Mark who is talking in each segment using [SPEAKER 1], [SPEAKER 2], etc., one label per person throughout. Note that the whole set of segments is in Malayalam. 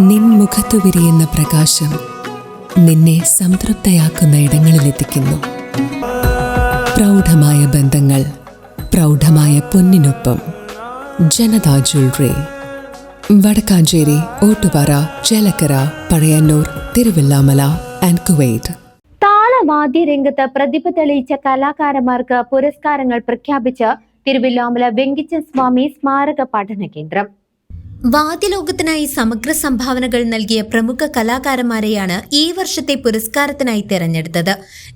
[SPEAKER 1] നിൻ മുഖത്തു വിരിയുന്ന പ്രകാശം നിന്നെ സംതൃപ്തയാക്കുന്ന ഇടങ്ങളിലെത്തിക്കുന്നു. പ്രൗഢമായ ബന്ധങ്ങൾ, പ്രൗഢമായ പൊന്നിനൊപ്പം. Janatha jewellery, Vadakkanchery, Ottupara, Chelakkara, Pazhayannur, Thiruvilwamala and Kuwait.
[SPEAKER 2] താളവാദ്യ രംഗത്ത് പ്രതിഭ തെളിയിച്ച കലാകാരന്മാർക്ക് പുരസ്കാരങ്ങൾ പ്രഖ്യാപിച്ച് തിരുവല്ലാമല വെങ്കിച്ചൻ സ്വാമി സ്മാരക പഠന കേന്ദ്രം.
[SPEAKER 3] വാദ്യലോകത്തിനായി സമഗ്ര സംഭാവനകൾ നൽകിയ പ്രമുഖ കലാകാരന്മാരെയാണ് ഈ വർഷത്തെ പുരസ്കാരത്തിനായി തെരഞ്ഞെടുത്തത്.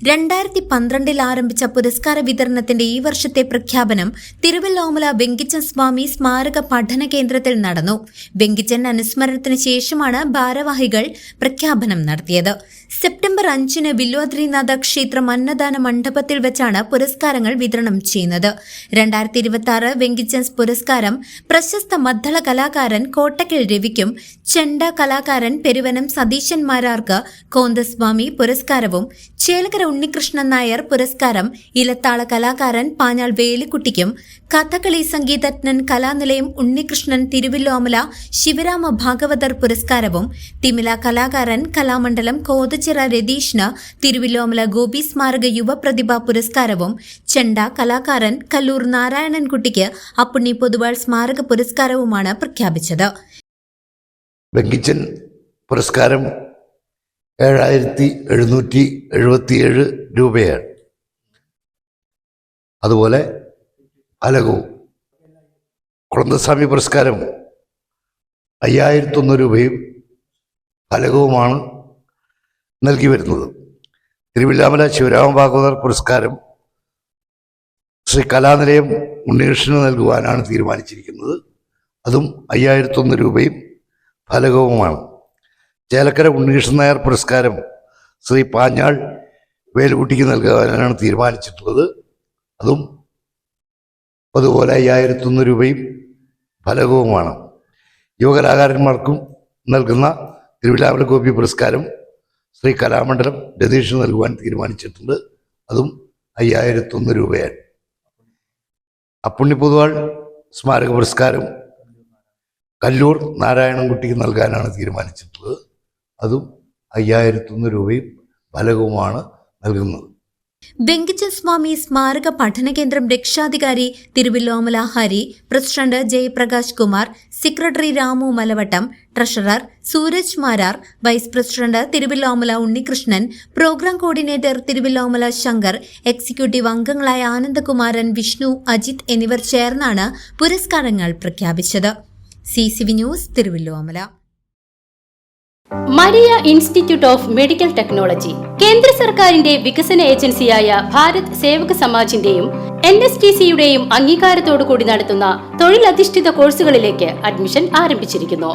[SPEAKER 3] 2012 ആരംഭിച്ച പുരസ്കാര വിതരണത്തിന്റെ ഈ വർഷത്തെ പ്രഖ്യാപനം തിരുവല്ലാമല വെങ്കിച്ചൻ സ്വാമി സ്മാരക പഠന കേന്ദ്രത്തിൽ നടന്നു. വെങ്കിച്ചൻ അനുസ്മരണത്തിന് ശേഷമാണ് ഭാരവാഹികൾ പ്രഖ്യാപനം നടത്തിയത്. സെപ്റ്റംബർ 5 വില്വാദ്രിനാഥ ക്ഷേത്രം അന്നദാന മണ്ഡപത്തിൽ വെച്ചാണ് പുരസ്കാരങ്ങൾ വിതരണം ചെയ്യുന്നത്. 2026 വെങ്കിച്ചൻസ് പുരസ്കാരം പ്രശസ്ത മദ്ദള കലാകാരൻ കോട്ടക്കൽ രവിക്കും, ചെണ്ട കലാകാരൻ പെരുവനം സതീശൻ മാരാർക്ക് കോന്തസ്വാമി പുരസ്കാരവും, ചേലക്കര ഉണ്ണികൃഷ്ണൻ നായർ പുരസ്കാരം ഇലത്താള കലാകാരൻ പാഞ്ഞാൾ വേലിക്കുട്ടിക്കും, കഥകളി സംഗീതജ്ഞൻ കലാനിലയം ഉണ്ണികൃഷ്ണൻ തിരുവല്ലോമല ശിവരാമ ഭാഗവതർ പുരസ്കാരവും, തിമില കലാകാരൻ കലാമണ്ഡലം കോതച്ചിറ രതീഷിന് തിരുവല്ലോമല ഗോപി സ്മാരക യുവപ്രതിഭ പുരസ്കാരവും, ചെണ്ട കലാകാരൻ കല്ലൂർ നാരായണൻകുട്ടിക്ക് അപ്പുണ്ണി പൊതുവാൾ സ്മാരക പുരസ്കാരവുമാണ് പ്രഖ്യാപിച്ചത്.
[SPEAKER 4] വെങ്കിച്ചൻ പുരസ്കാരം 7777 രൂപയാണ്. അതുപോലെ അലകു കുളന്തസ്വാമി പുരസ്കാരം 5001 രൂപയും ഫലകവുമാണ് നൽകി വരുന്നത്. തിരുവല്ലാമല ശിവരാമ ഭാഗവതർ പുരസ്കാരം ശ്രീ കലാനിലയം ഉണ്ണികൃഷ്ണന് നൽകുവാനാണ് തീരുമാനിച്ചിരിക്കുന്നത്. അതും 5001 രൂപയും ഫലകവുമാണ്. ചേലക്കര ഉണ്ണികൃഷ്ണൻ നായർ പുരസ്കാരം ശ്രീ പാഞ്ഞാൾ വേലുകുട്ടിക്ക് നൽകാനാണ് തീരുമാനിച്ചിട്ടുള്ളത്. അതും അതുപോലെ 5001 രൂപയും ഫലകവുമാണ്. യുവകലാകാരന്മാർക്കും നൽകുന്ന തിരുവല്ലാമല ഗോപി പുരസ്കാരം ശ്രീ കലാമണ്ഡലം രതീഷിന് നൽകുവാൻ തീരുമാനിച്ചിട്ടുണ്ട്. അതും 5001 രൂപയാണ്. അപ്പുണ്ണി പൊതുവാൾ സ്മാരക പുരസ്കാരം കല്ലൂർ നാരായണൻകുട്ടിക്ക് നൽകാനാണ് തീരുമാനിച്ചിട്ടുള്ളത്. അതും 5001 രൂപയും ഫലകവുമാണ് നൽകുന്നത്.
[SPEAKER 3] വെങ്കിച്ചൻ സ്വാമി സ്മാരക പഠന കേന്ദ്രം രക്ഷാധികാരി Thiruvilwamala Hari, president Jayaprakash Kumar, secretary Ramu Malavattam, treasurer Sooraj Marar, vice president Thiruvilwamala Unnikrishnan, programme coordinator Thiruvilwamala Shankar, executive അംഗങ്ങളായ ആനന്ദകുമാരൻ, വിഷ്ണു, അജിത് എന്നിവർ ചേർന്നാണ് പുരസ്കാരങ്ങൾ പ്രഖ്യാപിച്ചത്. CCV news, Thiruvilwamala.
[SPEAKER 5] Maria institute of medical technology കേന്ദ്ര സർക്കാരിന്റെ വികസന ഏജൻസിയായ ഭാരത് സേവക സമാജിന്റെയും NSTCയുടെയും അംഗീകാരത്തോടു കൂടി നടത്തുന്ന തൊഴിലധിഷ്ഠിത കോഴ്സുകളിലേക്ക് അഡ്മിഷൻ ആരംഭിച്ചിരിക്കുന്നു.